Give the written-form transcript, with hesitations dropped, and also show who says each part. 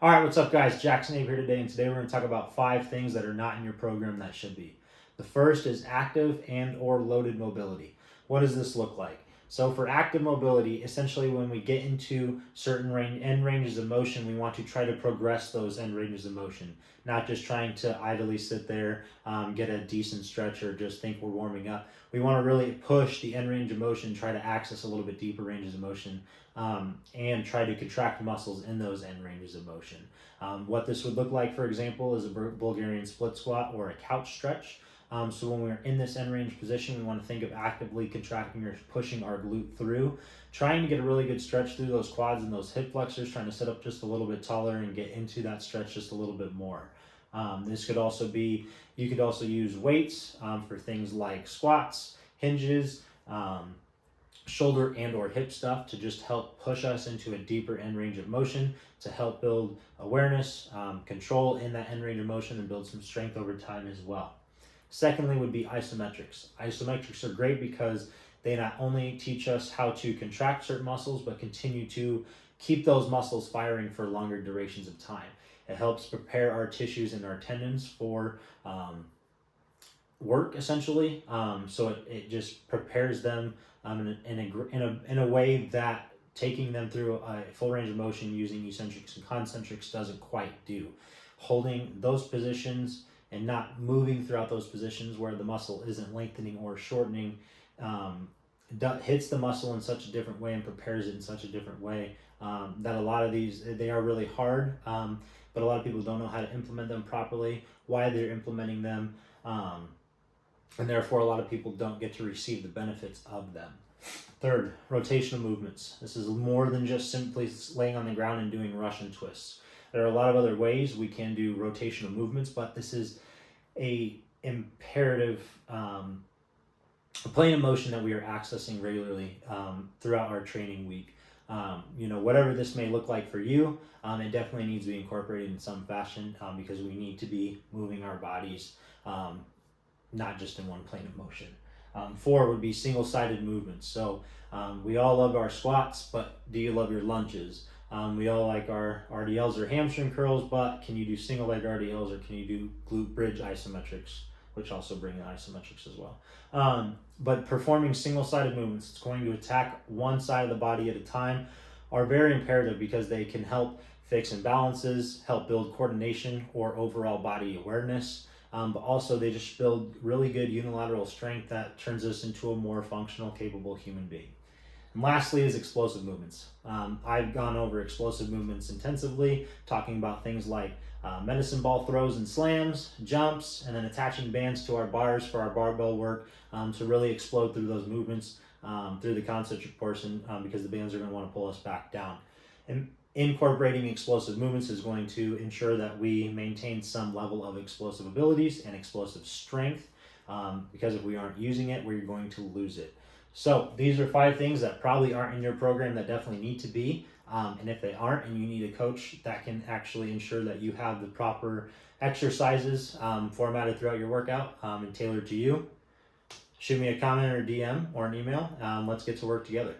Speaker 1: All right, what's up, guys? Jackson Abe here today, and today we're going to talk about 5 things that are not in your program that should be. The first is active and or loaded mobility. What does this look like? So for active mobility, essentially when we get into certain end ranges of motion, we want to try to progress those end ranges of motion, not just trying to idly sit there, get a decent stretch, or just think we're warming up. We want to really push the end range of motion, try to access a little bit deeper ranges of motion, and try to contract muscles in those end ranges of motion. What this would look like, for example, is a Bulgarian split squat or a couch stretch. So when we're in this end range position, we want to think of actively contracting or pushing our glute through, trying to get a really good stretch through those quads and those hip flexors, trying to sit up just a little bit taller and get into that stretch just a little bit more. This could also be, you could also use weights for things like squats, hinges, shoulder and or hip stuff to just help push us into a deeper end range of motion, to help build awareness, control in that end range of motion, and build some strength over time as well. Secondly would be isometrics. Isometrics are great because they not only teach us how to contract certain muscles, but continue to keep those muscles firing for longer durations of time. It helps prepare our tissues and our tendons for work, essentially. So it just prepares them in a way that taking them through a full range of motion using eccentrics and concentrics doesn't quite do. Holding those positions and not moving throughout those positions where the muscle isn't lengthening or shortening hits the muscle in such a different way and prepares it in such a different way that a lot of these, they are really hard, but a lot of people don't know how to implement them properly, why they're implementing them, and therefore a lot of people don't get to receive the benefits of them. Third, rotational movements. This is more than just simply laying on the ground and doing Russian twists. There are a lot of other ways we can do rotational movements, but this is a imperative plane of motion that we are accessing regularly throughout our training week. Whatever this may look like for you, it definitely needs to be incorporated in some fashion because we need to be moving our bodies not just in one plane of motion. 4 would be single-sided movements. So we all love our squats, but do you love your lunges? We all like our RDLs or hamstring curls, but can you do single leg RDLs or can you do glute bridge isometrics, which also bring in isometrics as well. But performing single-sided movements, it's going to attack one side of the body at a time, are very imperative because they can help fix imbalances, help build coordination or overall body awareness. But also they just build really good unilateral strength that turns us into a more functional, capable human being. And lastly is explosive movements. I've gone over explosive movements intensively, talking about things like medicine ball throws and slams, jumps, and then attaching bands to our bars for our barbell work to really explode through those movements through the concentric portion because the bands are going to want to pull us back down. And incorporating explosive movements is going to ensure that we maintain some level of explosive abilities and explosive strength because if we aren't using it, we're going to lose it. So these are 5 things that probably aren't in your program that definitely need to be. And if they aren't and you need a coach that can actually ensure that you have the proper exercises formatted throughout your workout and tailored to you, shoot me a comment or DM or an email. Let's get to work together.